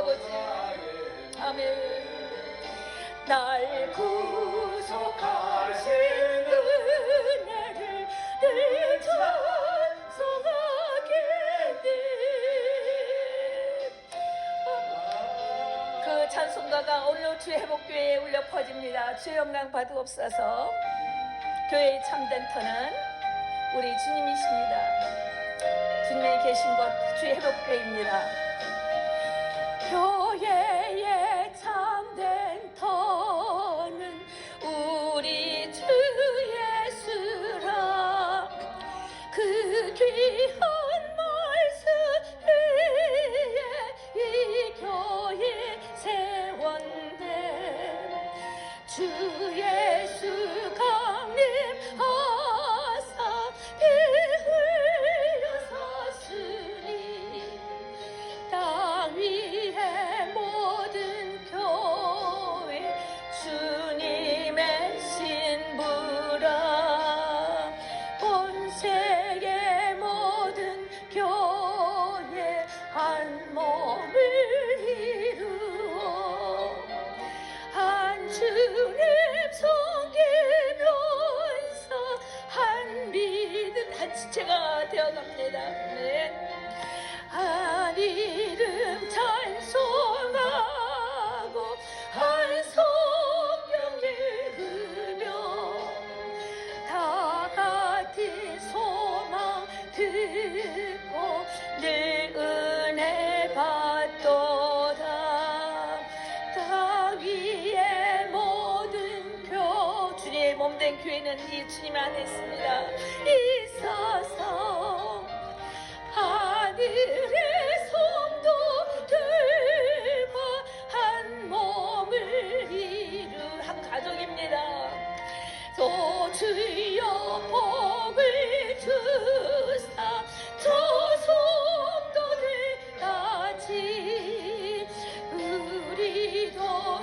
아버지. 아멘. 날 구속하신 은혜를 늘 찬송하겠네. 그 찬송가가 오늘 주의 회복교회에 울려 퍼집니다. 주의 영광 받으옵소서. 교회의 참된 터는 우리 주님이십니다. 주님이 계신 곳 주의 회복교회입니다. 교회의 참된 터는 우리 주 예수라. 그 귀한 말씀 위에 이 교회 세웠네. 주 예수 강림하사 피 흘려 섰으니 땅 위에 모든 교회 주님의 신부라. 온 세계 모든 교회 한 몸을 이루어 한 주님 섬기면서 한 믿음 한 지체가 되어갑니다. 네. 한 이름 찬송하고 한 성경 읽으며 다 같이 소망 듣고 늘 은혜 받도다. 땅 위에 모든 주님의 몸된 교회는 이 주님 안에 있습니다. 있어서 하늘의 성도들과 한 몸을 이룬 한 가족입니다. 또 주여 복을 주사 저 성도들 같이 우리도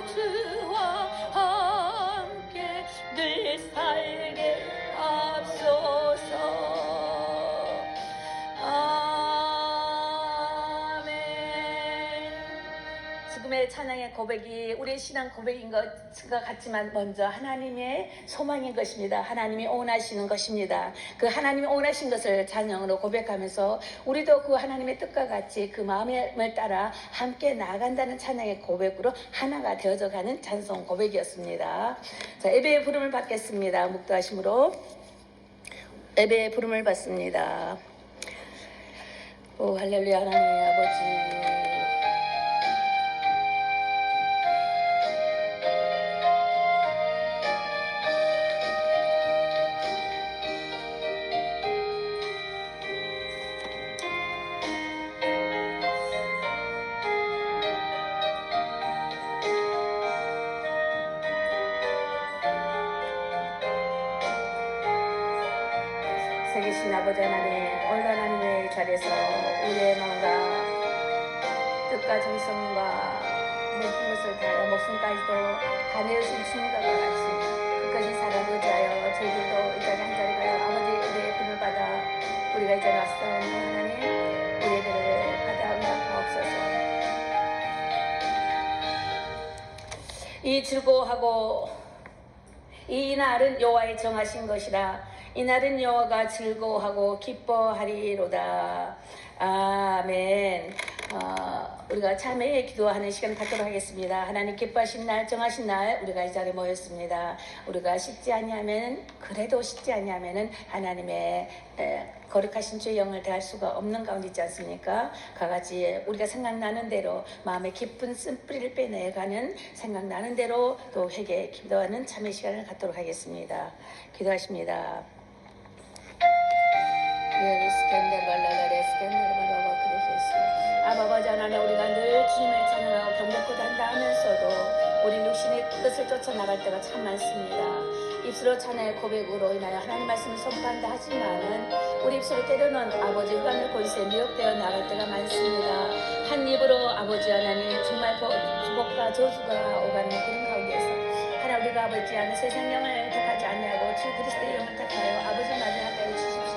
주와 함께 늘 살게 앞서서. 지금의 찬양의 고백이 우리의 신앙 고백인 것과 같지만 먼저 하나님의 소망인 것입니다. 하나님이 원하시는 것입니다. 그 하나님이 원하신 것을 찬양으로 고백하면서 우리도 그 하나님의 뜻과 같이 그 마음을 따라 함께 나아간다는 찬양의 고백으로 하나가 되어져 가는 찬송 고백이었습니다. 자, 예배의 부름을 받겠습니다. 묵도하심으로 예배의 부름을 받습니다. 오 할렐루야. 하나님 아버지, 살계신 아버지 하나님, 오늘 하나님의 자리에서 우리의 마음과 뜻과 정성과 모든 것을 다하여 목숨까지도 다 내어주신 주님과 같이 끝까지 사랑 의지하여 저희들도 이 자리 한 자리 가요 아버지 우리의 분을 받아 우리가 이 자리에 왔사오니 하나님 우리의 배를 받아 응답하옵소서. 이 즐거워하고 이 날은 여호와의 정하신 것이라. 이 날은 여호와가 즐거워하고 기뻐하리로다. 아멘. 우리가 참회에 기도하는 시간 갖도록 하겠습니다. 하나님 기뻐하신 날, 정하신 날 우리가 이 자리에 모였습니다. 우리가 씻지 아니하면 그래도 씻지 아니하면은 하나님의 거룩하신 주의 영을 대할 수가 없는 가운데 있지 않습니까? 그같이 우리가 생각나는 대로 마음의 깊은 쓴뿌리를 빼내가는 생각나는 대로 또 회개 기도하는 참회 시간을 갖도록 하겠습니다. 기도하십니다. 아버지 하나님, 우리가 늘 주님을 찬양하고 경배하고 단다 하면서도 우리 육신의 뜻을 쫓아나갈 때가 참 많습니다. 입술로 찬양의 고백으로 인하여 하나님 말씀을 선포한다 하지만은 우리 입술로 때로는 아버지 흑암의 권세에 미혹되어 나갈 때가 많습니다. 한 입으로 아버지 하나님 정말 축복과 저주가 오가는 그런 가운데서 하나 우리가 아버지 하는 세상 영을 택하지 아니하고 주 그리스도의 영을 택하여 아버지 마지막에 주십시오.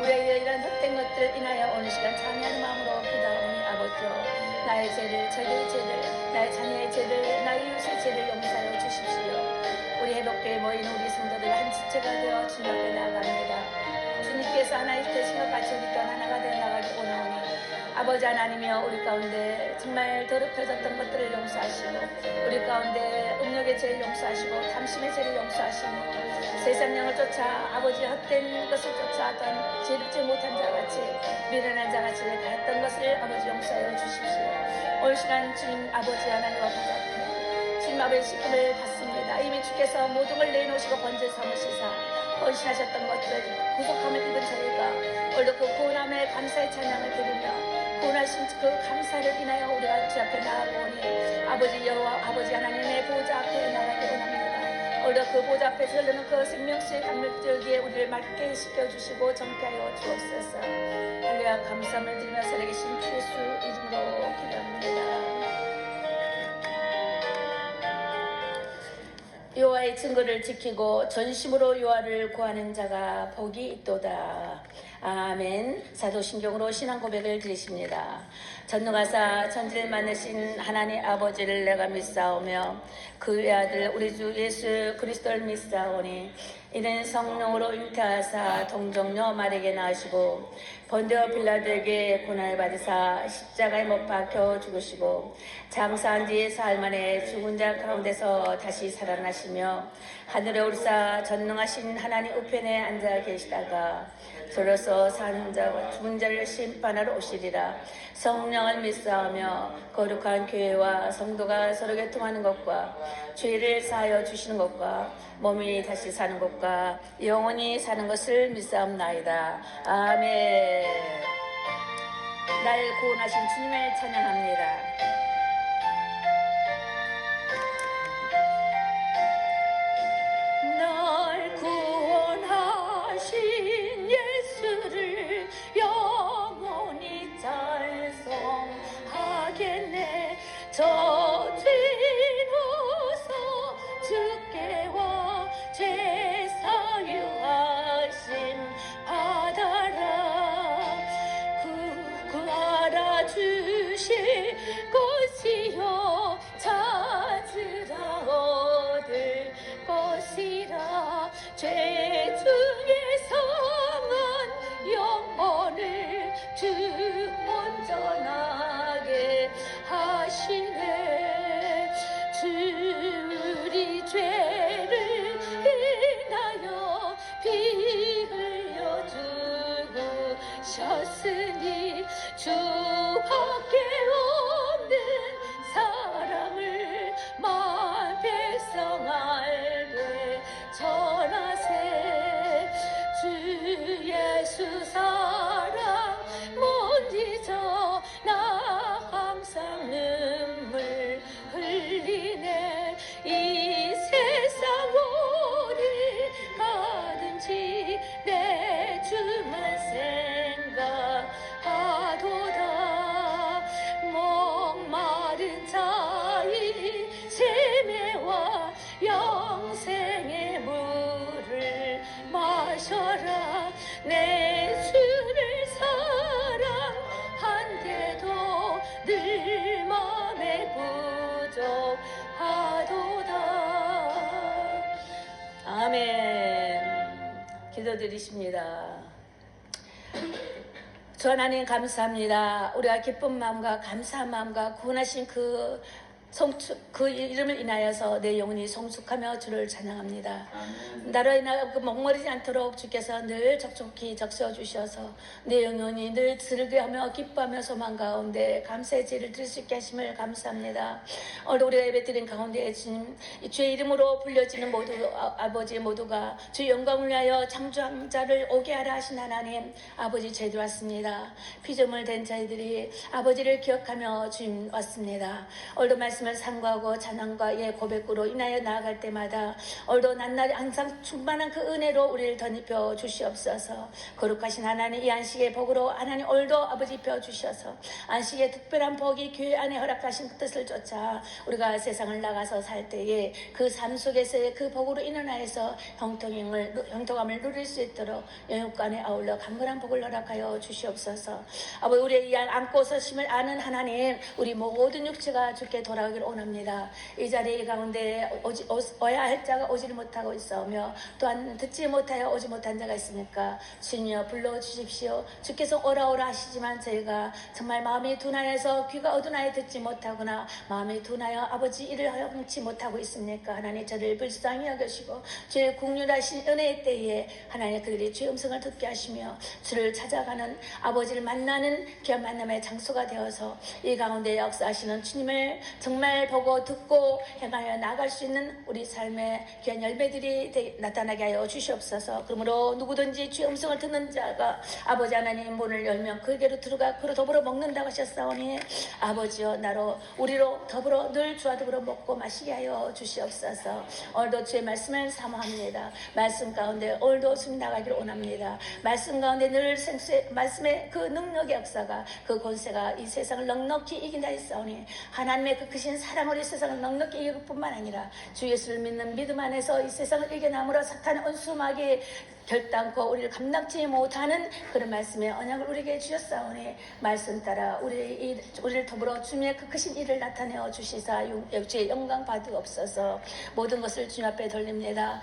우리의 이런 헛된 것들 인하여 오늘 시간 참여하는 마음으로 기도하오니 아버지 주옵시고 나의 죄를, 저희의 죄를, 나의 자녀의 죄를, 나의 이웃의 죄를 용서하여 주십시오. 우리 회복교에 모인 우리 성도들 한 지체가 되어 주님 앞에 나아갑니다. 주님께서 하나님 되신 것 같이 우리 또한 하나가 되어 나가기 원하오니 아버지 하나님이여 우리 가운데 정말 더럽혀졌던 것들을 용서하시고 우리 가운데 음욕의 죄를 용서하시고 탐심의 죄를 용서하시고 세상 영을 쫓아 아버지 헛된 것을 쫓아하던 죄롭지 못한 자같이 미련한 자같이 가했던 것을 아버지 용서하여 주십시오. 올 시간 주님 아버지 하나님과 바닥에 주님 아버지 씻김을 받습니다. 이미 주께서 모든 걸 내놓으시고 번제 삼으시사 헌신하셨던 것들 구속함을 입은 저희가 오늘도 그 구원함에 감사의 찬양을 드리며 구원하신 그 감사를 인하여 우리가 주 앞에 나아오니 아버지 여호와 아버지 하나님의 보좌 앞에 나가기 원합니다. 오늘도 그 보좌 앞에서 흐르는 그 생명수의 강물줄기에 우리를 맑게 씻겨주시고 정케하여 주옵소서. 할렐루야. 감사함을 드리며 살아계신 주 예수 이름으로 기도합니다. 여호와의 증거를 지키고 전심으로 여호와를 구하는 자가 복이 있도다. 아멘. 사도신경으로 신앙 고백을 드리십니다. 전능하사 천지를 만드신 하나님 아버지를 내가 믿사오며 그 외아들 우리 주 예수 그리스도를 믿사오니 이는 성령으로 잉태하사 동정녀 마리에게 낳으시고 본디오 빌라도에게 고난을 받으사 십자가에 못 박혀 죽으시고 장사한 지 사흘 만에 죽은 자 가운데서 다시 살아나시며 하늘에 오르사 전능하신 하나님 우편에 앉아 계시다가 저로서 사는 자와 죽은 자를 심판하러 오시리라. 성령을 믿사오며 거룩한 교회와 성도가 서로 교통하는 것과 죄를 사하여 주시는 것과 몸이 다시 사는 것과 영원히 사는 것을 믿사옵나이다. 아멘. 날 구원하신 주님을 찬양합니다. 날 구원하신 예수를 영원히 찬송하겠네. 저 죄인 어서 주께 와 죄 사유하심 받아라. 구하라 주실 것이요 찾으라 얻을 것이라. 죄 중에 성한 영혼을 주 온전하게 하시네. 주 우리 죄를 인하여 피 흘려 죽으셨으니 주밖에 없는 사랑을 만 백성 알게 전하세. 주 예수 사랑 못 잊어 나 항상 눈물 흘리네. 이 세상 어디 가든지 내 주만 생각하도다. 목마른 자의 세매와 영생의 물을 마셔라. 내 주를 사랑한데도 늘 맘에 부족하도다. 아멘. 기도드리십니다. 주 하나님 감사합니다. 우리가 기쁜 마음과 감사한 마음과 구원하신 그 이름을 인하여서 내 영혼이 성숙하며 주를 찬양합니다. 나로 인하여 목마르지 않도록 주께서 늘 촉촉히 적셔주셔서 내 영혼이 늘 즐거워하며 기뻐하며 소망 가운데 감사의 제를 드릴 수 있게 하심을 감사합니다. 오늘 우리가 예배드린 가운데 주님 주의 이름으로 불려지는 모두 아버지 모두가 주 영광을 위하여 창조한 자를 오게 하라 하신 하나님 아버지 저희들 왔습니다. 피조물 된 저희들이 아버지를 기억하며 주님 왔습니다. 오늘도 말씀 말씀을 상고하고 찬양과 예 고백으로 인하여 나아갈 때마다 오늘도 낮날이 항상 충만한 그 은혜로 우리를 덧입혀 주시옵소서. 거룩하신 하나님 이 안식의 복으로 하나님 오늘도 아버지 입혀 주셔서 안식의 특별한 복이 교회 안에 허락하신 그 뜻을 쫓아 우리가 세상을 나가서 살 때에 그 삶 속에서의 그 복으로 인하여서 형통함을 누릴 수 있도록 영육간에 아울러 강건한 복을 허락하여 주시옵소서. 아버지 우리의 이 안고 서심을 아는 하나님 우리 모든 육체가 주께 돌아가기를 원합니다. 이 자리 가운데 오야 할 자가 오지를 못하고 있으며 또한 듣지 못하여 오지 못한 자가 있으니까 주님여 불러주십시오. 주께서 오라 하시지만 저희가 정말 마음이 둔하여서 귀가 어두나여 듣지 못하거나 마음이 둔하여 아버지 이를 허용치 못하고 있습니까? 하나님 저를 불쌍히 여겨시고 주의 국률하신 은혜의 때에 하나님 그들이 주의 음성을 듣게 하시며 주를 찾아가는 아버지를 만나는 귀한 만남의 장소가 되어서 이 가운데 역사하시는 주님을 정말 보고 듣고 행하여 나갈 수 있는 우리 삶의 귀한 열매들이 나타나게 하여 주시옵소서. 그러므로 누구든지 주의 음성을 듣는 자가 아버지 하나님 문을 열면 그에게로 들어가 그로 더불어 먹는다고 하셨사오니 아버지여 나로 우리로 더불어 늘 주와 더불어 먹고 마시게 하여 주시옵소서. 오늘도 주의 말씀을 사모합니다. 말씀 가운데 오늘도 숨 나가기를 원합니다. 말씀 가운데 늘 말씀의 그 능력의 역사가 그 권세가 이 세상을 넉넉히 이긴다 했사오니 하나님의 그 크신 사랑으로 이 세상을 넉넉히 이길 뿐만 아니라 주 예수를 믿는 믿음 안에서 이 세상을 이겨남으로 사탄의 온수막이 결단코 우리를 감당치 못하는 그런 말씀의 언약을 우리에게 주셨사오니 말씀 따라 우리를 더불어 주님의 그 크신 일을 나타내어 주시사 주의 영광 받으옵소서. 모든 것을 주님 앞에 돌립니다.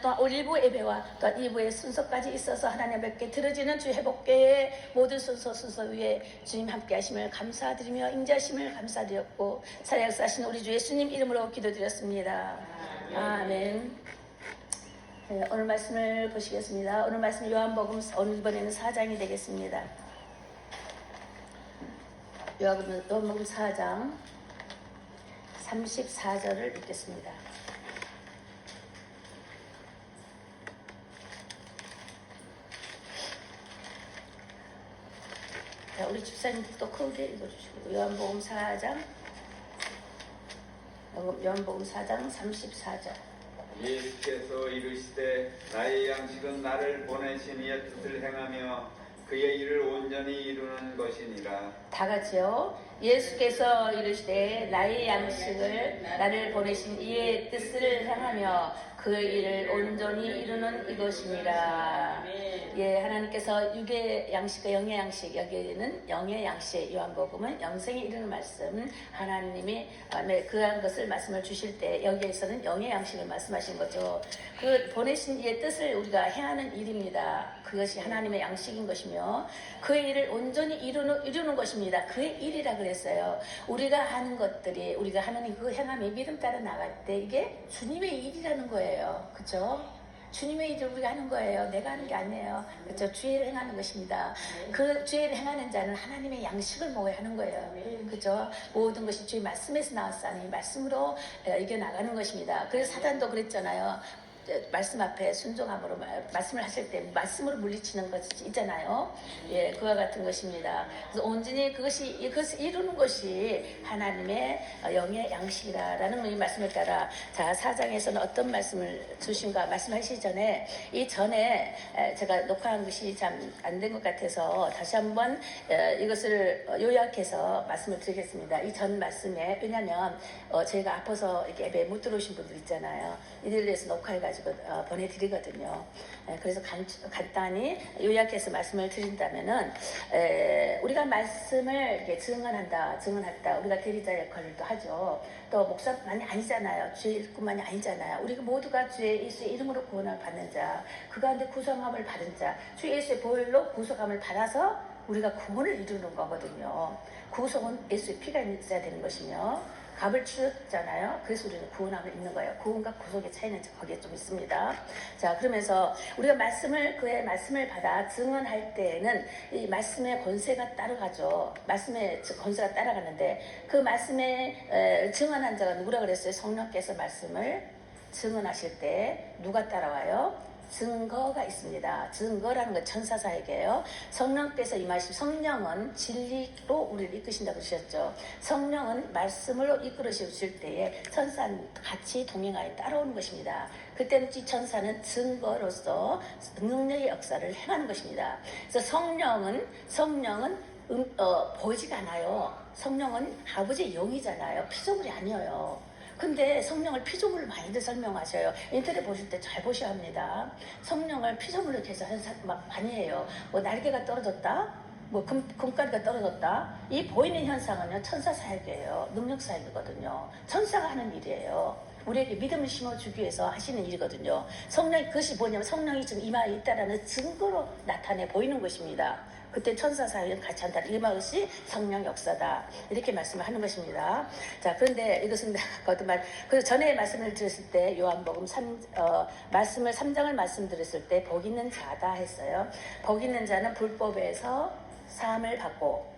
또한 1부 예배와 또한 2부의 순서까지 있어서 하나님께 드려지는 주 회복계의 모든 순서 위에 주님 함께 하심을 감사드리며 인자하심을 감사드렸고 살아역사하신 우리 주 예수님 이름으로 기도드렸습니다. 아멘. 네, 오늘 말씀을 보시겠습니다. 오늘 말씀 요한복음 오늘 이번에는 4장이 되겠습니다. 요한복음 4장 34절을 읽겠습니다. 자, 우리 집사님도 크게 읽어주시고 요한복음 4장 34절 예수께서 이르시되 나의 양식은 나를 보내신 이의 뜻을 행하며 그의 일을 온전히 이루는 것이니라. 다 같이요. 예수께서 이르시되 나의 양식을 나를 보내신 이의 뜻을 행하며 그의 일을 온전히 이루는 이것이니라. 예, 하나님께서 육의 양식과 영의 양식, 여기에는 영의 양식, 요한복음은 영생에 이르는 말씀, 하나님이 그한 것을 말씀을 주실 때 여기에서는 영의 양식을 말씀하신 거죠. 그 보내신 이의 뜻을 우리가 행하는 일입니다. 그것이 하나님의 양식인 것이며 그의 일을 온전히 이루는 것입니다. 그의 일이라 그랬어요. 우리가 하는 것들이 우리가 하나님 그 행함이 믿음 따라 나갈 때 이게 주님의 일이라는 거예요. 그렇죠? 주님의 일을 우리가 하는 거예요. 내가 하는 게 아니에요. 그렇죠? 주의 일을 행하는 것입니다. 그 주의 일을 행하는 자는 하나님의 양식을 먹어야 하는 거예요. 그렇죠? 모든 것이 주의 말씀에서 나왔으니 말씀으로 이겨나가는 것입니다. 그래서 사단도 그랬잖아요. 말씀 앞에 순종함으로 말씀을 하실 때 말씀으로 물리치는 것이 있잖아요. 예, 그와 같은 것입니다. 그래서 온전히 그것을 이루는 것이 하나님의 영의 양식이라는 이 말씀을 따라 자 4장에서는 어떤 말씀을 주신가 말씀하시기 전에 이 전에 제가 녹화한 것이 참 안 된 것 같아서 다시 한번 이것을 요약해서 말씀을 드리겠습니다. 이 전 말씀에 왜냐하면 저희가 아파서 이렇게 예배 못 들어오신 분들 있잖아요. 이들에 대해서 녹화해가지고 보내드리거든요. 그래서 간단히 요약해서 말씀을 드린다면은 우리가 말씀을 이렇게 증언한다 우리가 대리자 역할을 또 하죠. 또 목사만이 아니잖아요. 주의 일꾼만이 아니잖아요. 우리가 모두가 주의 예수의 이름으로 구원을 받는 자, 그 가운데 구성함을 받은 자, 주 예수의 보혈로 구속함을 받아서 우리가 구원을 이루는 거거든요. 구속은 예수의 피가 있어야 되는 것이며 값을 치렀잖아요. 그래서 우리는 구원함을 입는 거예요. 구원과 구속의 차이는 거기에 좀 있습니다. 자, 그러면서 우리가 그의 말씀을 받아 증언할 때에는 이 말씀의 권세가 따라가죠. 말씀의 권세가 따라가는데 그 말씀에 증언한 자가 누구라 그랬어요? 성령께서 말씀을 증언하실 때 누가 따라와요? 증거가 있습니다. 증거라는 건 천사사역이에요. 성령께서 임하시고 성령은 진리로 우리를 이끄신다고 그러셨죠. 성령은 말씀으로 이끌으실 때에 천사는 같이 동행하여 따라오는 것입니다. 그때는 이 천사는 증거로서 능력의 역사를 행하는 것입니다. 그래서 성령은 보이지가 않아요. 성령은 아버지의 영이잖아요. 피조물이 아니에요. 근데 성령을 피조물로 많이들 설명하셔요. 인터넷 보실 때 잘 보셔야 합니다. 성령을 피조물로 해서 많이 해요. 뭐 날개가 떨어졌다, 뭐 금가리가 떨어졌다. 이 보이는 현상은요, 천사 사역이에요. 능력 사역이거든요. 천사가 하는 일이에요. 우리에게 믿음을 심어주기 위해서 하시는 일이거든요. 성령, 그것이 뭐냐면 성령이 지금 임하에 있다라는 증거로 나타내 보이는 것입니다. 그때 천사 사역은 같이 한다. 임하것이 성령 역사다. 이렇게 말씀을 하는 것입니다. 자, 그런데 이것은 거듭말. 그래서 전에 말씀을 드렸을 때 요한복음 말씀을 3장을 말씀드렸을 때 복 있는 자다 했어요. 복 있는 자는 불법에서 사함을 받고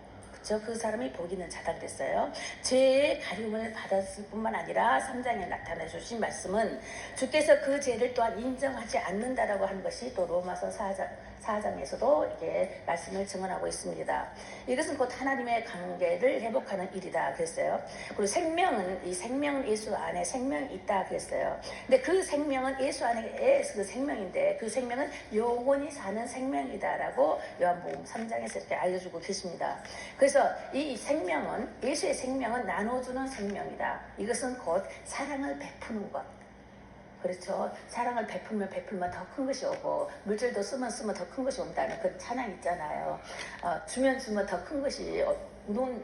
그 사람이 복 있는 자다 그랬어요. 죄의 가리움을 받았을 뿐만 아니라 3장에 나타내 주신 말씀은 주께서 그 죄를 또한 인정하지 않는다라고 하는 것이 또 로마서 4장에서도 이게 말씀을 증언하고 있습니다. 이것은 곧 하나님의 관계를 회복하는 일이다 그랬어요. 그리고 이 생명은 예수 안에 생명이 있다 그랬어요. 근데 그 생명은 예수 안에 그 생명인데 그 생명은 영원히 사는 생명이다라고 요한복음 3장에서 이렇게 알려주고 계십니다. 그래서 이 생명은 예수의 생명은 나눠주는 생명이다. 이것은 곧 사랑을 베푸는 것. 그렇죠. 사랑을 베풀면 더 큰 것이 오고 물질도 쓰면 더 큰 것이 온다는 그 찬양 있잖아요. 주면 더 큰 것이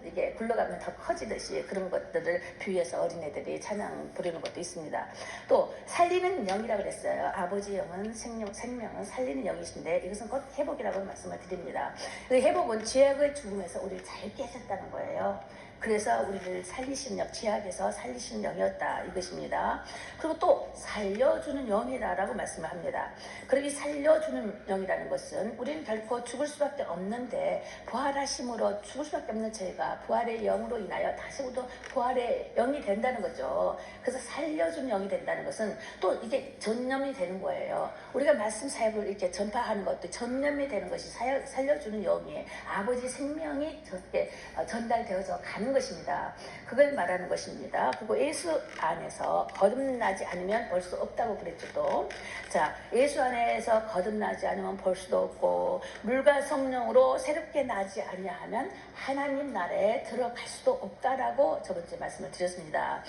이게 굴러가면 더 커지듯이 그런 것들을 비유해서 어린애들이 찬양 부르는 것도 있습니다. 또 살리는 영이라고 그랬어요. 아버지 영은 생명은 살리는 영이신데 이것은 곧 회복이라고 말씀을 드립니다. 그 회복은 죄악의 죽음에서 우리를 잘 깨셨다는 거예요. 그래서 우리를 살리신 영, 죄악에서 살리신 영이었다 이것입니다. 그리고 또 살려주는 영이다라고 말씀을 합니다. 그리고 이 살려주는 영이라는 것은 우리는 결코 죽을 수밖에 없는데 부활하심으로 죽을 수밖에 없는 저희가 부활의 영으로 인하여 다시도 부활의 영이 된다는 거죠. 그래서 살려주는 영이 된다는 것은 또 이게 전념이 되는 거예요. 우리가 말씀 사역을 이렇게 전파하는 것도 전념이 되는 것이 살려주는 영이 아버지 생명이 전달되어서 가는 것입니다. 그걸 말하는 것입니다. 그리고 예수 안에서 거듭나지 않으면 볼 수 없다고 그랬죠. 또. 자, 예수 안에서 거듭나지 않으면 볼 수도 없고 물과 성령으로 새롭게 나지 아니하면 하나님 나라에 들어갈 수도 없다라고 저번주에 말씀을 드렸습니다.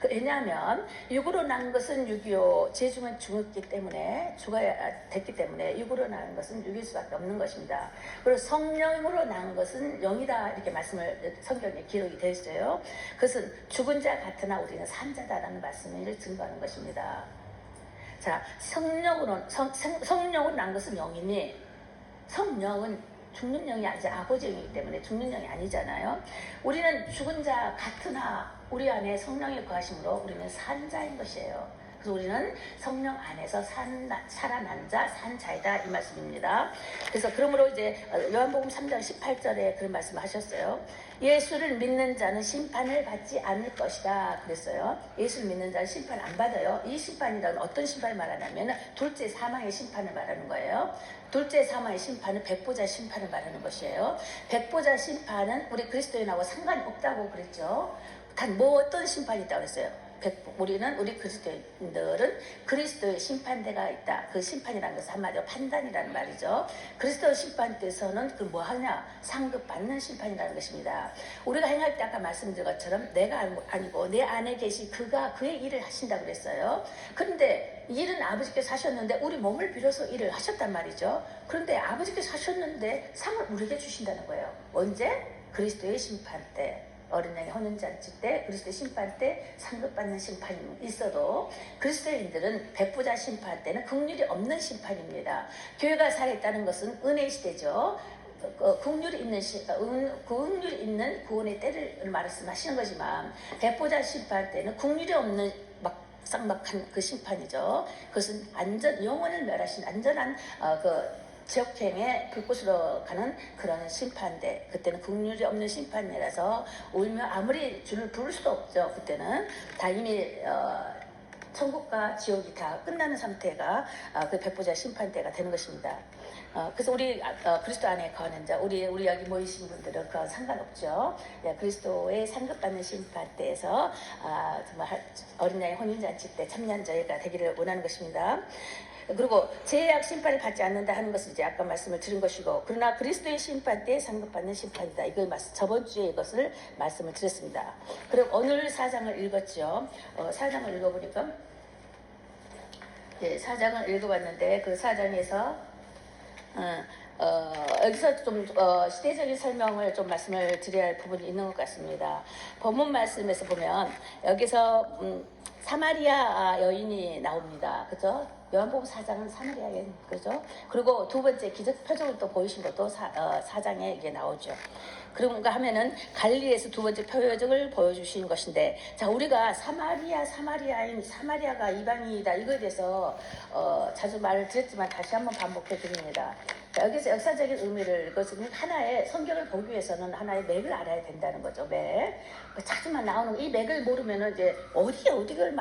왜냐하면 육으로 난 것은 육이요 죄중은 죽었기 때문에 죽어야 됐기 때문에 육으로 난 것은 육일 수밖에 없는 것입니다. 그리고 성령으로 난 것은 영이다 이렇게 말씀을 성경에 기록이 되어 있어요. 그것은 죽은 자 같으나 우리는 산 자다라는 말씀을 증거하는 것입니다. 자, 성령으로 난 것은 영이니 성령은 죽는 영이 아니지 아버지 영이기 때문에 죽는 영이 아니잖아요. 우리는 죽은 자 같으나 우리 안에 성령이 거하심으로 우리는 산 자인 것이에요. 그래서 우리는 성령 안에서 살아난 자, 산 자이다 이 말씀입니다. 그래서 그러므로 이제 요한복음 3장 18절에 그런 말씀을 하셨어요. 예수를 믿는 자는 심판을 받지 않을 것이다 그랬어요. 예수를 믿는 자는 심판 안 받아요. 이 심판이란 어떤 심판을 말하냐면 둘째 사망의 심판을 말하는 거예요. 둘째 사망의 심판은 백보자 심판을 말하는 것이에요. 백보자 심판은 우리 그리스도인하고 상관이 없다고 그랬죠. 단 뭐 어떤 심판이 있다고 그랬어요. 우리 그리스도인들은 그리스도의 심판대가 있다. 그 심판이라는 것은 한마디로 판단이라는 말이죠. 그리스도 심판대에서는 그 뭐 하냐? 상급받는 심판이라는 것입니다. 우리가 행할 때 아까 말씀드린 것처럼 내가 아니고 내 안에 계신 그가 그의 일을 하신다고 그랬어요. 그런데 일은 아버지께서 하셨는데 우리 몸을 빌어서 일을 하셨단 말이죠. 그런데 아버지께서 하셨는데 상을 우리에게 주신다는 거예요. 언제? 그리스도의 심판 때. 어린양의 혼인잔치 때 그리스도의 심판 때 상급받는 심판이 있어도 그리스도인들은 백보자 심판 때는 긍휼이 없는 심판입니다. 교회가 살아있다는 것은 은혜의 시대죠. 긍휼이 있는 구원의 때를 말씀하시는 거지만 백보자 심판 때는 긍휼이 없는 쌍막한 그 심판이죠. 그것은 영혼을 멸하신 안전한 지옥행에 불꽃으로 가는 그런 심판대 그때는 긍휼이 없는 심판이라서 울며 아무리 줄을 부를 수도 없죠. 그때는 다 이미 천국과 지옥이 다 끝나는 상태가 그 백보자 심판대가 되는 것입니다. 그래서 우리 그리스도 안에 거하는 자, 우리 여기 모이신 분들은 그건 상관없죠. 그리스도의 상급받는 심판대에서 정말 어린 양의 혼인잔치 때 참여자가 되기를 원하는 것입니다. 그리고 죄악 심판을 받지 않는다 하는 것은 이제 아까 말씀을 드린 것이고, 그러나 그리스도의 심판 때 상급받는 심판이다. 이걸 저번 주에 이것을 말씀을 드렸습니다. 그럼 오늘 4장을 읽었죠. 4장을 읽어보니까, 예, 4장을 읽어봤는데 그 4장에서 여기서 좀 시대적인 설명을 좀 말씀을 드려야 할 부분이 있는 것 같습니다. 본문 말씀에서 보면 여기서 사마리아 여인이 나옵니다. 그죠? 요한복음 4장은 사마리아 여인, 그죠? 그리고 두 번째 기적 표적을 또 보이신 것도 4장에 이게 나오죠. 그런가 하면은 갈릴리에서 두 번째 표적을 보여주신 것인데, 자, 우리가 사마리아인, 사마리아가 이방인이다, 이거에 대해서 자주 말을 드렸지만 다시 한번 반복해 드립니다. 자, 여기서 역사적인 의미를, 그것은 하나의 성경을 보기 위해서는 하나의 맥을 알아야 된다는 거죠. 맥. 자주만 나오는 이 맥을 모르면은 이제 어디를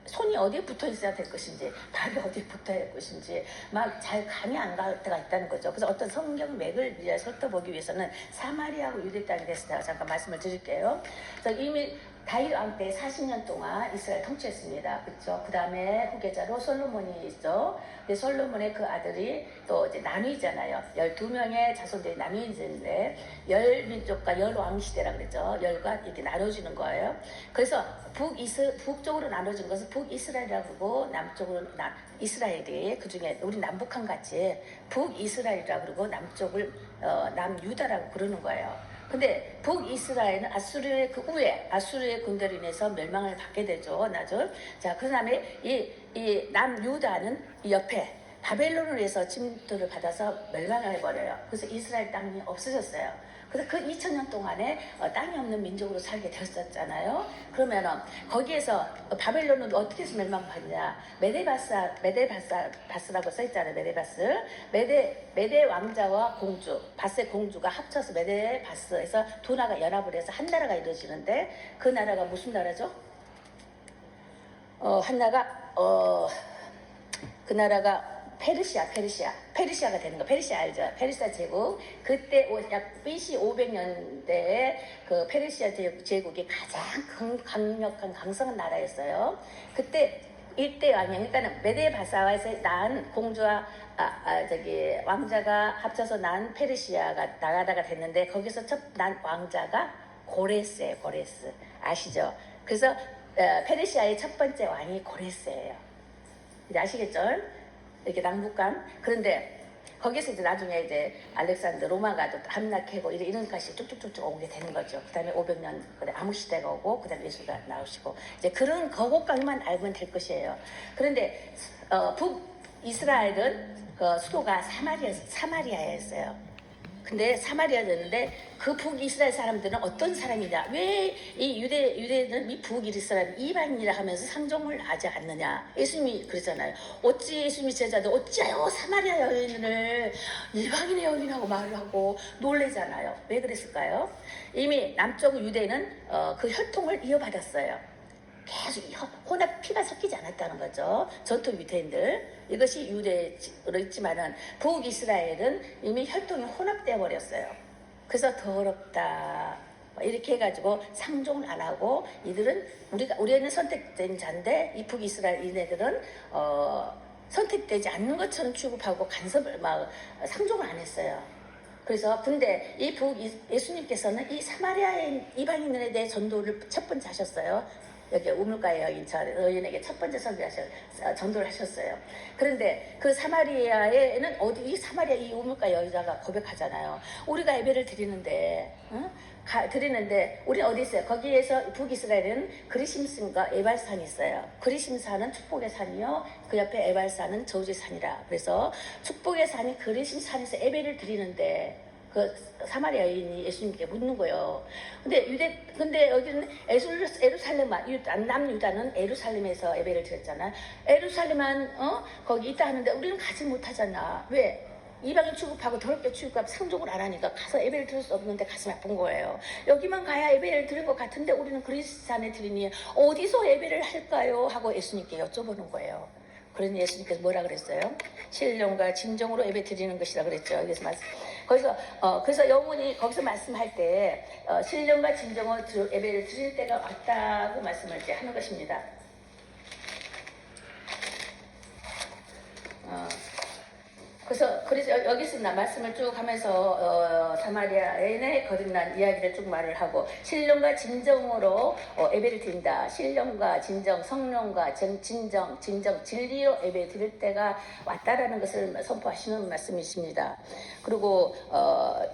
손이 어디에 붙어 있어야 될 것인지, 발이 어디에 붙어야 될 것인지 막 잘 감이 안 갈 때가 있다는 거죠. 그래서 어떤 성경 맥을 살펴보기 위해서는 사마리아하고 유대 땅에 대해서 제가 잠깐 말씀을 드릴게요. 그래서 이미 다윗 왕 때 40년 동안 이스라엘 통치했습니다. 그렇죠? 그 다음에 후계자로 솔로몬이 있죠. 근데 솔로몬의 그 아들이 또 이제 나누이잖아요. 12명의 자손들이 나누이는데 10민족과 10왕 시대라 그랬죠. 열과 이렇게 나눠지는 거예요. 그래서 북쪽으로 나눠진 것은 북이스라엘이라고 그러고, 남쪽으로 이스라엘이, 그 중에 우리 남북한 같이 북이스라엘이라고 그러고 남쪽을 남유다라고 그러는 거예요. 근데 북이스라엘은 아수르의 그 후에 아수르의 군대로 인해서 멸망을 받게 되죠. 나중. 자, 그 다음에 이 남유다는 이 옆에 바벨론으로 해서 침투를 받아서 멸망을 해버려요. 그래서 이스라엘 땅이 없어졌어요. 그래서 그 2000년 동안에 땅이 없는 민족으로 살게 되었잖아요. 그러면은 거기에서 바벨론은 어떻게 해서 멸망받냐? 메데바스라고 써있잖아요. 메데바스. 메데 왕자와 공주, 바스의 공주가 합쳐서 메데바스에서 두 나라가 연합을 해서 한 나라가 이루어지는데, 그 나라가 무슨 나라죠? 그 나라가 페르시아가 되는 거. 페르시아 알죠? 페르시아 제국. 그때 약 BC 500년대에 그 페르시아 제국이 가장 강력한 강성한 나라였어요. 그때 일대 왕이, 그러니까 메데바사에서 난 공주와 왕자가 합쳐서 난 페르시아가 나라가 됐는데, 거기서 첫 난 왕자가 고레스예요. 고레스 아시죠? 그래서 페르시아의 첫 번째 왕이 고레스예요. 이제 아시겠죠? 이렇게 남북간. 그런데 거기서 이제 나중에 이제 알렉산더 로마가 또 함락하고 이런 것이 쭉쭉쭉쭉 오게 되는 거죠. 그 다음에 500년 암흑 시대가 오고, 그 다음에 예수가 나오시고, 이제 그런 그것까지만 알면 될 것이에요. 그런데 북이스라엘은 수도가 사마리아였어요. 근데 사마리아였는데 그 북이스라엘 사람들은 어떤 사람이냐? 왜 이 유대는 이 북이스라엘 이방인이라 하면서 상종을 하지 않느냐? 예수님이 그러잖아요. 어찌 예수님이 제자들 어찌하여 사마리아 여인을 이방인의 여인이라고 말을 하고 놀래잖아요. 왜 그랬을까요? 이미 남쪽 유대는 그 혈통을 이어받았어요. 계속 혼합 피가 섞이지 않았다는 거죠. 전통 유대인들. 이것이 유대로 있지만은 북이스라엘은 이미 혈통이 혼합되어 버렸어요. 그래서 더럽다 이렇게 해가지고 상종을 안 하고, 이들은 우리는 선택된 자인데 이 북이스라엘 이네들은 선택되지 않는 것처럼 취급하고 간섭을 막 상종을 안 했어요. 그래서 근데 이 예수님께서는 이 사마리아인 이방인에 대해 전도를 첫 번째 하셨어요. 여기 우물가의 여인에게 첫 번째 전도를 하셨어요. 그런데 그 사마리아에는 이 사마리아 이 우물가 여자가 고백하잖아요. 우리가 예배를 드리는데, 우리 어디 있어요? 거기에서 북이스라엘은 그리심산과 에발산이 있어요. 그리심산은 축복의 산이요, 그 옆에 에발산은 저주의 산이라. 그래서 축복의 산이 그리심산에서 예배를 드리는데, 그 사마리아 여인이 예수님께 묻는 거예요. 근데 여기는 에루살렘, 남유다는 에루살렘에서 예배를 드렸잖아. 에루살렘은 거기 있다 하는데 우리는 가지 못하잖아. 왜? 이방인 취급하고 더럽게 취급하고 상종을 안 하니까 가서 예배를 드릴 수 없는데 가슴이 아픈 거예요. 여기만 가야 예배를 드릴 것 같은데 우리는 그리스 안에 드리니 어디서 예배를 할까요? 하고 예수님께 여쭤보는 거예요. 그러니 예수님께서 뭐라 그랬어요? 신령과 진정으로 예배 드리는 것이라 그랬죠. 그래서 그래서 영혼이 거기서 말씀할 때 신령과 진정으로 예배를 드릴 때가 왔다고 말씀을 이제 하는 것입니다. 그래서 여기서 나 말씀을 쭉 하면서 사마리아인의 거듭난 이야기를 쭉 말을 하고 신령과 진정으로 예배를 드린다. 신령과 진정, 성령과 진정, 진리로 예배 드릴 때가 왔다라는 것을 선포하시는 말씀이십니다. 그리고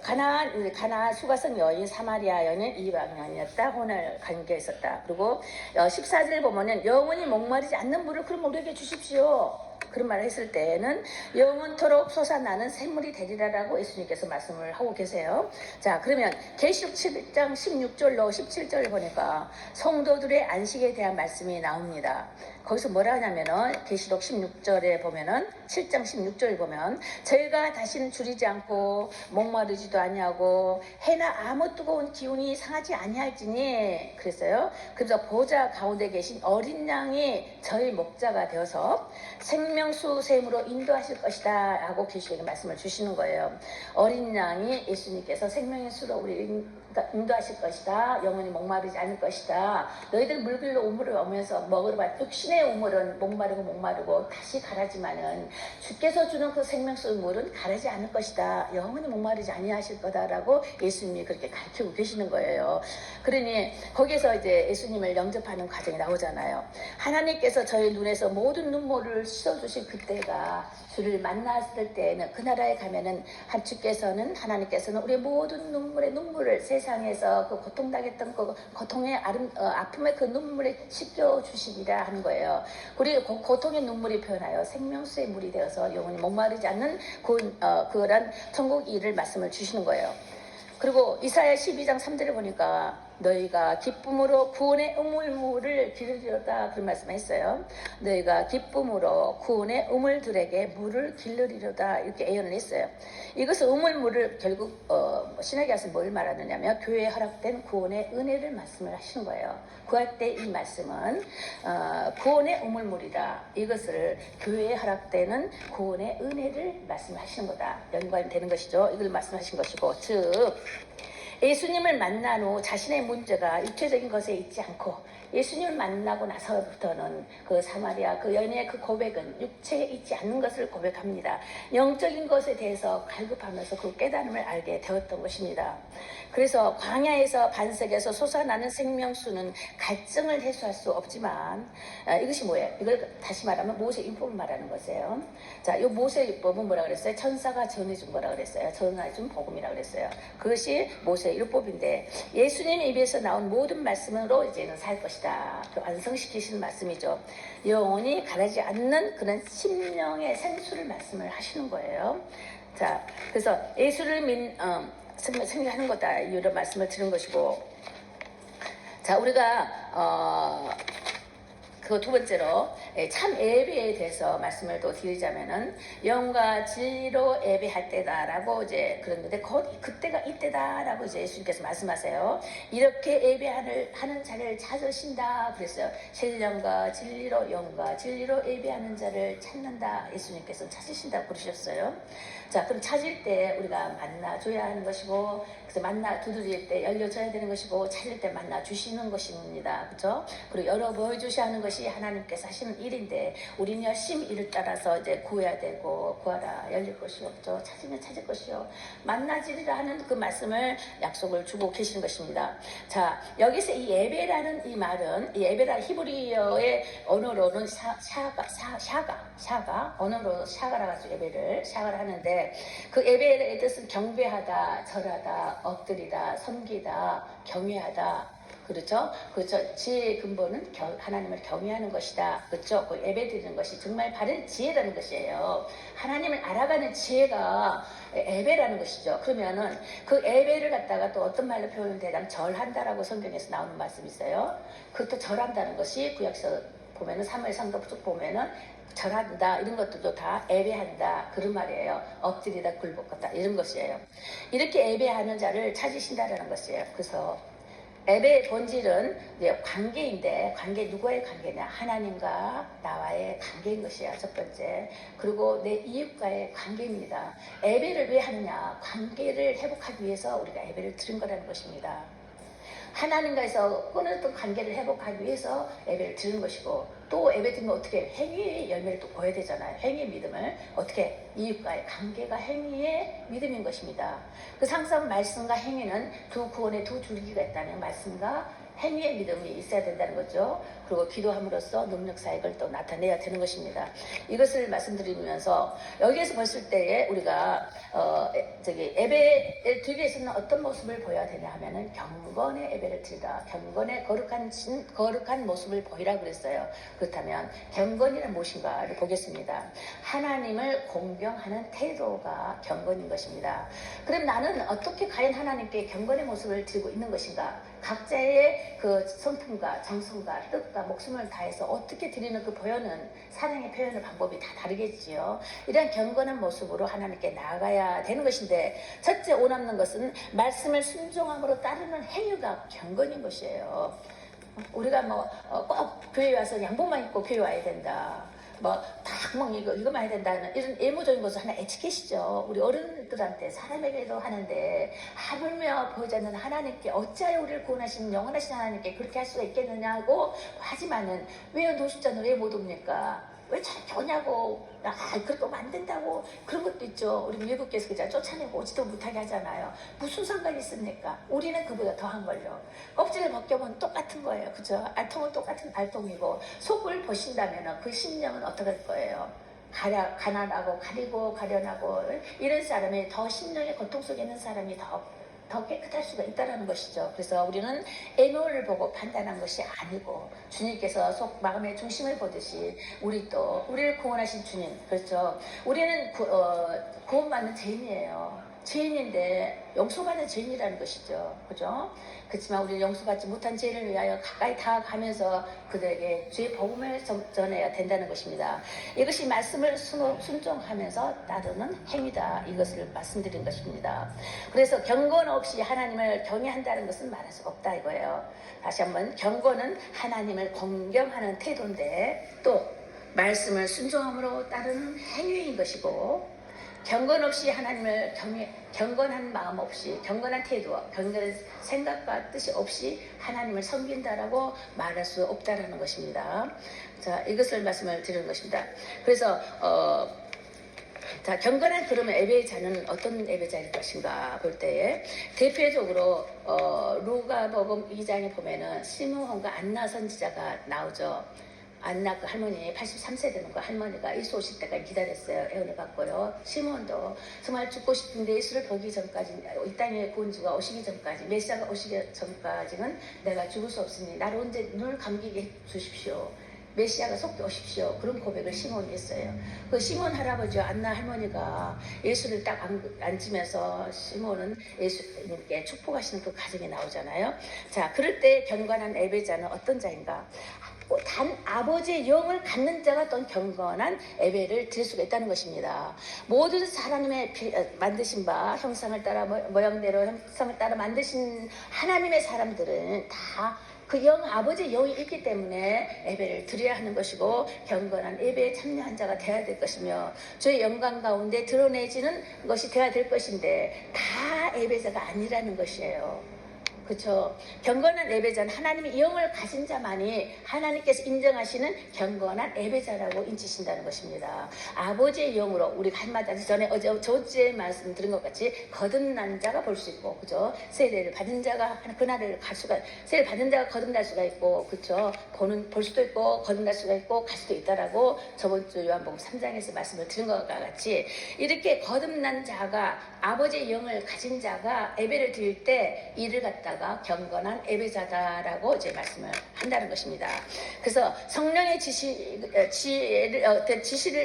가나안 수가성 여인 사마리아 여인은 이방인이었다. 혼을 관계에 있었다. 그리고 14절 보면은 영원히 목마르지 않는 물을 그럼 우리에게 주십시오. 그런 말을 했을 때에는 영원토록 솟아나는 샘물이 되리라라고 예수님께서 말씀을 하고 계세요. 자, 그러면 계시록 7장 16절로 17절을 보니까 성도들의 안식에 대한 말씀이 나옵니다. 거기서 뭐라 하냐면은 계시록 16절에 보면은 7장 16절에 보면 저희가 다시는 줄이지 않고 목마르지도 아니하고 해나 아무 뜨거운 기운이 상하지 아니할지니 그랬어요. 그래서 보좌 가운데 계신 어린 양이 저희 목자가 되어서 생명수 샘으로 인도하실 것이다 라고 계시록에 말씀을 주시는 거예요. 어린 양이 예수님께서 생명의 수로 우리 인도하실 것이다. 영원히 목마르지 않을 것이다. 너희들 물길로 우물을 오면서 먹으러 봐. 육신의 우물은 목마르고 다시 가라지만은 주께서 주는 그 생명수 물은 가라지 않을 것이다. 영원히 목마르지 아니하실 거다라고 예수님이 그렇게 가르치고 계시는 거예요. 그러니 거기에서 이제 예수님을 영접하는 과정이 나오잖아요. 하나님께서 저희 눈에서 모든 눈물을 씻어주신 그때가 주를 만났을 때에는 그 나라에 가면은 주께서는 하나님께서는 우리의 모든 눈물을 세상에서 그 고통당했던 그 고통의 아픔의 그 눈물을 씻겨주시리라 하는 거예요. 우리 고통의 눈물이 표현하여 생명수의 물이 되어서 영원히 목마르지 않는 그런 천국 일을 말씀을 주시는 거예요. 그리고 이사야 12장 3절을 보니까 너희가 기쁨으로 구원의 우물물을 기르리로다 그런 말씀을 했어요. 너희가 기쁨으로 구원의 우물들에게 물을 기르리로다 이렇게 예언을 했어요. 이것은 우물물을 결국 신학에 와서 뭘 말하느냐면 교회에 허락된 구원의 은혜를 말씀을 하시는 거예요. 구할 때 이 말씀은 구원의 우물물이다. 이것을 교회에 허락되는 구원의 은혜를 말씀하시는 거다. 연관이 되는 것이죠. 이걸 말씀하신 것이고 즉 예수님을 만난 후 자신의 문제가 육체적인 것에 있지 않고 예수님을 만나고 나서부터는 그 사마리아 그 여인의 그 고백은 육체에 있지 않는 것을 고백합니다. 영적인 것에 대해서 갈급하면서 그 깨달음을 알게 되었던 것입니다. 그래서 광야에서 반석에서 솟아나는 생명수는 갈증을 해소할 수 없지만 이것이 뭐예요? 이걸 다시 말하면 모세율법을 말하는 것이에요. 자, 이 모세율법은 뭐라 그랬어요? 천사가 전해준 거라 그랬어요. 전해준 복음이라 그랬어요. 그것이 모세율법인데 예수님 입에서 나온 모든 말씀으로 이제는 살 것이다. 완성시키시는 말씀이죠. 영원히 가라지 않는 그런 심령의 생수를 말씀을 하시는 거예요. 자, 그래서 예수를 생각하는 거다 이런 말씀을 드린 것이고, 자 우리가 그 두 번째로 참 예배에 대해서 말씀을 또 드리자면은 영과 진리로 예배할 때다라고 이제 그랬는데 그때가 이때다라고 이제 예수님께서 말씀하세요. 이렇게 예배하는 자를 찾으신다 그랬어요. 신령과 진리로 영과 진리로 예배하는 자를 찾는다. 예수님께서 찾으신다고 그러셨어요. 자, 그럼 찾을 때 우리가 만나줘야 하는 것이고, 그래서 두드릴 때 열려줘야 되는 것이고, 찾을 때 만나주시는 것입니다. 그렇죠? 그리고 열어 보여주셔야 하는 것이 하나님께서 하시는 일인데, 우리는 열심히 이를 따라서 이제 구해야 되고, 구하라 열릴 것이요, 그렇죠? 찾으면 찾을 것이요, 만나지리라 하는 그 말씀을 약속을 주고 계시는 것입니다. 자, 여기서 이 예배라는 이 말은, 이 예배라는 히브리어의 언어로는 샤가 언어로 샤가라 가지고 예배를 샤가를 하는데, 그 예배의 뜻은 경배하다, 절하다, 엎드리다, 섬기다, 경외하다. 그렇죠? 그렇죠. 지혜의 근본은 하나님을 경외하는 것이다. 그렇죠? 그 예배 드리는 것이 정말 바른 지혜라는 것이에요. 하나님을 알아가는 지혜가 예배라는 것이죠. 그러면은 그 예배를 갖다가 또 어떤 말로 표현되냐면 절한다라고 성경에서 나오는 말씀이 있어요. 그것도 절한다는 것이 구약서 보면은 사무엘 상도 쭉 보면은 절한다 이런 것들도 다 예배한다 그런 말이에요. 엎드리다 굴복하다 이런 것이에요. 이렇게 예배하는 자를 찾으신다라는 것이에요. 그래서 예배의 본질은 이제 관계인데 관계 누구의 관계냐? 하나님과 나와의 관계인 것이야 첫 번째. 그리고 내 이웃과의 관계입니다. 예배를 왜 하느냐? 관계를 회복하기 위해서 우리가 예배를 드린 거라는 것입니다. 하나님과에서 끊었던 관계를 회복하기 위해서 예배를 드리는 것이고 또 예배 드리면 어떻게 행위의 열매를 또 보여야 되잖아요. 행위의 믿음을 어떻게 이웃과의 관계가 행위의 믿음인 것입니다. 그래서 항상 말씀과 행위는 두 구원의 두 줄기가 있다는 말씀과 행위의 믿음이 있어야 된다는 거죠. 그리고 기도함으로써 능력 사역을 또 나타내야 되는 것입니다. 이것을 말씀드리면서 여기에서 봤을 때에 우리가 예배를 드리기 위해서는 어떤 모습을 보여야 되냐 하면은 경건의 예배를 드리라. 경건의 거룩한 모습을 보이라 그랬어요. 그렇다면 경건이란 무엇인가를 보겠습니다. 하나님을 공경하는 태도가 경건인 것입니다. 그럼 나는 어떻게 과연 하나님께 경건의 모습을 드리고 있는 것인가? 각자의 그 성품과 정성과 뜻과 목숨을 다해서 어떻게 드리는 그 표현은 사랑의 표현의 방법이 다 다르겠지요. 이러한 경건한 모습으로 하나님께 나아가야 되는 것인데 첫째 오남는 것은 말씀을 순종함으로 따르는 행위가 경건인 것이에요. 우리가 꼭 교회 와서 양복만 입고 교회 와야 된다. 이거만 해야 된다는 이런 예무적인 것을 하나 에티켓이죠. 우리 어른들한테 사람에게도 하는데 하물며 보이지 않는 하나님께 어찌하여 우리를 구원하신 영원하신 하나님께 그렇게 할 수가 있겠느냐고 하지만은 왜 노숙자는 왜 못 옵니까? 왜 저렇게 오냐고 그렇게 오면 안 된다고 그런 것도 있죠. 우리 미국에서 그냥 쫓아내고 오지도 못하게 하잖아요. 무슨 상관이 있습니까? 우리는 그보다 더한 걸요. 껍질을 벗겨보면 똑같은 거예요. 그죠? 알통은 똑같은 알통이고 속을 보신다면 그 심령은 어떻게 할 거예요? 가난하고 가리고 가련하고 이런 사람이 더 심령의 고통 속에 있는 사람이 더 깨끗할 수가 있다는 것이죠. 그래서 우리는 애노를 보고 판단한 것이 아니고 주님께서 속 마음의 중심을 보듯이 우리를 구원하신 주님, 그렇죠. 우리는 구원받는 죄인이에요. 죄인인데 용서받는 죄인이라는 것이죠. 그죠? 그렇지만 우리는 용서받지 못한 죄를 위하여 가까이 다가가면서 그들에게 죄의 복음을 전해야 된다는 것입니다. 이것이 말씀을 순종하면서 따르는 행위다. 이것을 말씀드린 것입니다. 그래서 경건 없이 하나님을 경외한다는 것은 말할 수 없다 이거예요. 다시 한번 경건은 하나님을 공경하는 태도인데 또 말씀을 순종함으로 따르는 행위인 것이고 경건 없이 하나님을 경건한 마음 없이 경건한 태도, 경건한 생각과 뜻이 없이 하나님을 섬긴다라고 말할 수 없다라는 것입니다. 자, 이것을 말씀을 드리는 것입니다. 그래서 자, 경건한 그러면 예배자는 어떤 예배자일 것인가 볼 때에 대표적으로 루가복음 2장에 보면은 시므온과 안나 선지자가 나오죠. 안나 그 할머니 83세 되는 그 할머니가 예수 오실 때까지 기다렸어요. 애원해 갔고요. 시몬도 정말 죽고 싶은데 예수를 보기 전까지 이 땅에 구원주가 오시기 전까지 메시아가 오시기 전까지는 내가 죽을 수 없으니 나를 언제 눈을 감기게 해 주십시오. 메시아가 속히 오십시오. 그런 고백을 시몬이 했어요. 그 시몬 할아버지와 안나 할머니가 예수를 딱 앉으면서 시몬은 예수님께 축복하시는 그 가정이 나오잖아요. 자, 그럴 때 경건한 예배자는 어떤 자인가? 단 아버지의 영을 갖는 자가 또 경건한 예배를 드릴 수가 있다는 것입니다. 모든 하나님의 만드신 바 형상을 따라 모양대로 형상을 따라 만드신 하나님의 사람들은 다 그 아버지의 영이 있기 때문에 예배를 드려야 하는 것이고 경건한 예배에 참여한 자가 되어야 될 것이며 주의 영광 가운데 드러내지는 것이 되어야 될 것인데 다 예배자가 아니라는 것이에요. 그렇죠. 경건한 예배자는 하나님의 영을 가진 자만이 하나님께서 인정하시는 경건한 예배자라고 인치신다는 것입니다. 아버지의 영으로 우리가 한마디 전에 저주에 말씀 드린 것 같이 거듭난 자가 볼 수 있고, 그죠? 세례를 받은 자가 그날을 갈 수가, 세례를 받은 자가 거듭날 수가 있고, 그렇죠? 볼 수도 있고 거듭날 수가 있고 갈 수도 있다라고 저번 주 요한복음 3장에서 말씀을 드린 것과 같이 이렇게 거듭난 자가 아버지의 영을 가진 자가 예배를 드릴 때 이를 갖다가 자가 경건한 예배자다라고 이제 말씀을 한다는 것입니다. 그래서 성령의 지시를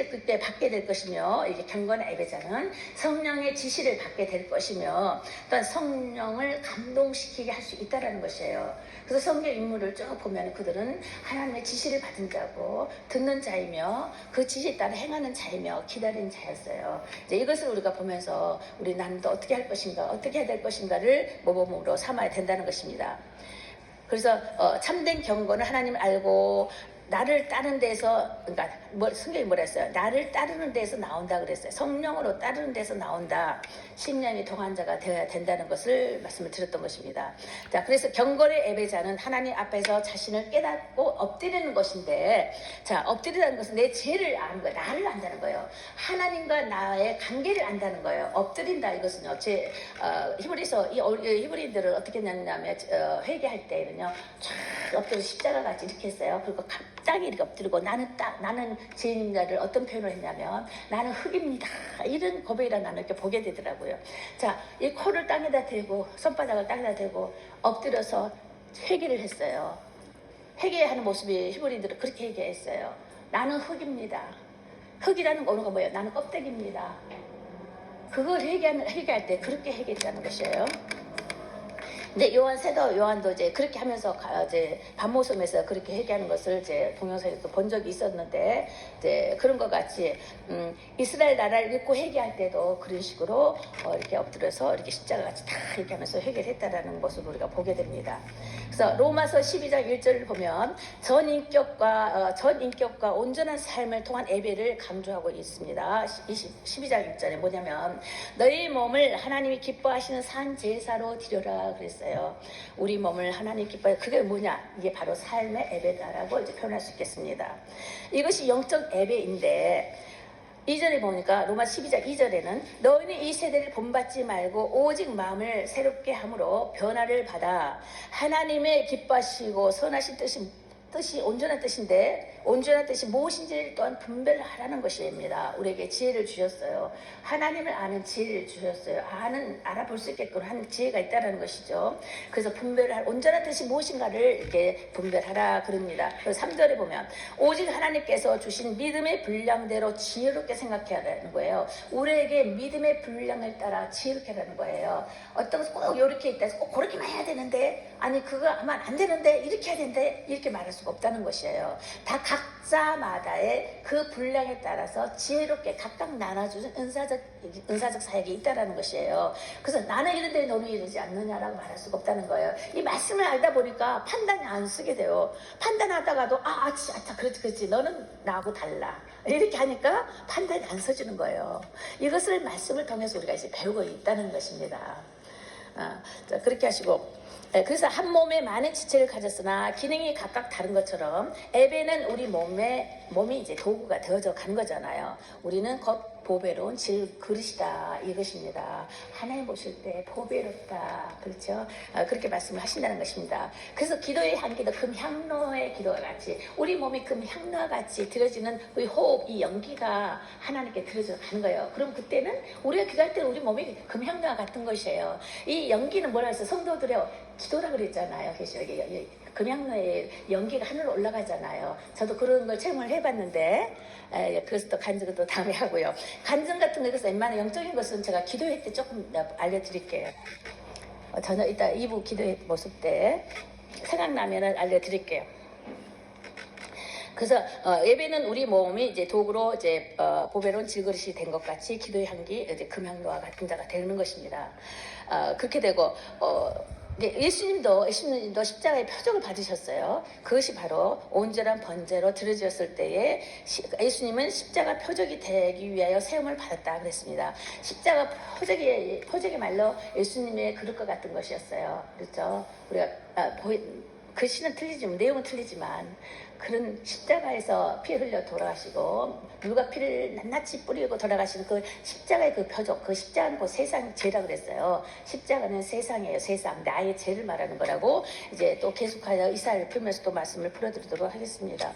그때 받게 될 것이며, 이게 경건한 예배자는 성령의 지시를 받게 될 것이며, 또한 성령을 감동시키게 할 수 있다라는 것이에요. 그래서 성경 인물을 쭉 보면 그들은 하나님의 지시를 받은 자고 듣는 자이며 그 지시에 따라 행하는 자이며 기다리는 자였어요. 이제 이것을 우리가 보면서 우리 나는 또 어떻게 할 것인가, 어떻게 해야 될 것인가를 모범으로 삼아야 된다는 것입니다. 그래서 참된 경건은 하나님을 알고 나를 따르는 데서, 그러니까 성경이 뭐라 했어요? 나를 따르는 데서 나온다 그랬어요. 성령으로 따르는 데서 나온다. 심령이 동안자가 되어야 된다는 것을 말씀을 드렸던 것입니다. 자, 그래서 경건의 예배자는 하나님 앞에서 자신을 깨닫고 엎드리는 것인데, 자, 엎드리라는 것은 내 죄를 아는 거예요. 나를 안다는 거예요. 하나님과 나의 관계를 안다는 거예요. 엎드린다 이것은요. 히브리서 히브리인들을 어떻게 했냐면 회개할 때는요, 쫙 엎드려 십자가 같이 이렇게 했어요. 그리고 땅에 이렇게 엎드리고 나는 죄인자를 어떤 표현을 했냐면 나는 흙입니다. 이런 고백이라 나는 이렇게 보게 되더라고요. 자, 이 코를 땅에다 대고 손바닥을 땅에다 대고 엎드려서 회개를 했어요. 회개하는 모습이 히브리인들은 그렇게 얘기했어요. 나는 흙입니다. 흙이라는 거는 뭐예요? 나는 껍데기입니다. 그걸 회개할 때 그렇게 회개했다는 것이에요. 근데 사도 요한도 이제 그렇게 하면서 이제 밤모섬에서 그렇게 회개하는 것을 이제 동영상에서 본 적이 있었는데, 이제 그런 것 같이 이스라엘 나라를 읽고 회개할 때도 그런 식으로 이렇게 엎드려서 이렇게 십자가 같이 다 이렇게 하면서 회개를 했다라는 모습을 우리가 보게 됩니다. 그래서 로마서 12장 1절을 보면 전인격과 온전한 삶을 통한 예배를 강조하고 있습니다. 12장 1절에 뭐냐면 너희 몸을 하나님이 기뻐하시는 산 제사로 드려라 그랬어요. 우리 몸을 하나님 기뻐해. 그게 뭐냐? 이게 바로 삶의 예배다라고 이제 표현할 수 있겠습니다. 이것이 영적 예배인데 2절에 보니까 로마 12장 2절에는 너희는 이 세대를 본받지 말고 오직 마음을 새롭게 함으로 변화를 받아 하나님의 기뻐하시고 선하신 뜻이 온전한 뜻인데, 온전한 뜻이 무엇인지 또한 분별을 하라는 것입니다. 우리에게 지혜를 주셨어요. 하나님을 아는 지혜를 주셨어요. 알아볼 수 있게끔 한 지혜가 있다는 것이죠. 그래서 온전한 뜻이 무엇인가를 이렇게 분별하라 그럽니다. 그래서 3절에 보면 오직 하나님께서 주신 믿음의 분량대로 지혜롭게 생각해야 하는 거예요. 우리에게 믿음의 분량을 따라 지혜롭게 하라는 거예요. 어떤 것은 꼭 이렇게 있다 해서 꼭 그렇게만 해야 되는데, 아니 그거 하면 안 되는데 이렇게 해야 되는데 이렇게 말할 수가 없다는 것이에요. 다 각자마다의 그 분량에 따라서 지혜롭게 각각 나눠주는 은사적 사역이 있다는 것이에요. 그래서 나는 이런데 너는 이러지 않느냐라고 말할 수가 없다는 거예요. 이 말씀을 알다 보니까 판단이 안 쓰게 돼요. 판단하다가도 그렇지 너는 나하고 달라 이렇게 하니까 판단이 안 서지는 거예요. 이것을 말씀을 통해서 우리가 이제 배우고 있다는 것입니다. 자, 그렇게 하시고, 그래서 한 몸에 많은 지체를 가졌으나 기능이 각각 다른 것처럼 예배는 우리 몸이 이제 도구가 되어져 가는 거잖아요. 우리는 곧 보배로운 그릇이다 이것입니다. 하나님 보실 때 보배롭다, 그렇죠? 그렇게 말씀을 하신다는 것입니다. 그래서 기도의 향기도 금향로의 기도와 같이 우리 몸이 금향로와 같이 들어지는 그 호흡, 이 연기가 하나님께 들어져 가는 거예요. 그럼 그때는 우리가 기도할 때는 우리 몸이 금향로와 같은 것이에요. 이 연기는 뭐라 해서 성도들의 기도라 그랬잖아요. 여기 금향로의 연기가 하늘로 올라가잖아요. 저도 그런 걸 체험을 해봤는데, 그래서 또 간증은 또 다음에 하고요. 간증 같은 거, 그래서 웬만한 영적인 것은 제가 기도회 때 조금 알려드릴게요. 저는 이따 2부 기도회 모습 때 생각나면 알려드릴게요. 그래서 예배는 우리 몸이 이제 도구로 이제 보배로운 질그릇이 된 것 같이 기도의 향기, 이제 금향로와 같은 자가 되는 것입니다. 그렇게 되고 예수님도 십자가의 표적을 받으셨어요. 그것이 바로 온전한 번제로 드려졌을 때에 예수님은 십자가 표적이 되기 위하여 세움을 받았다 그랬습니다. 십자가 표적의 말로 예수님의 그릇과 같은 것이었어요. 그렇죠? 우리가 글씨는 틀리지만 내용은 틀리지만 그런 십자가에서 피 흘려 돌아가시고 누가 피를 낱낱이 뿌리고 돌아가시는 그 십자가의 그 표적, 그 십자가는 그 세상 죄라 그랬어요. 십자가는 세상이에요. 세상, 나의 죄를 말하는 거라고 이제 또 계속하여 이사야를 풀면서 또 말씀을 풀어드리도록 하겠습니다.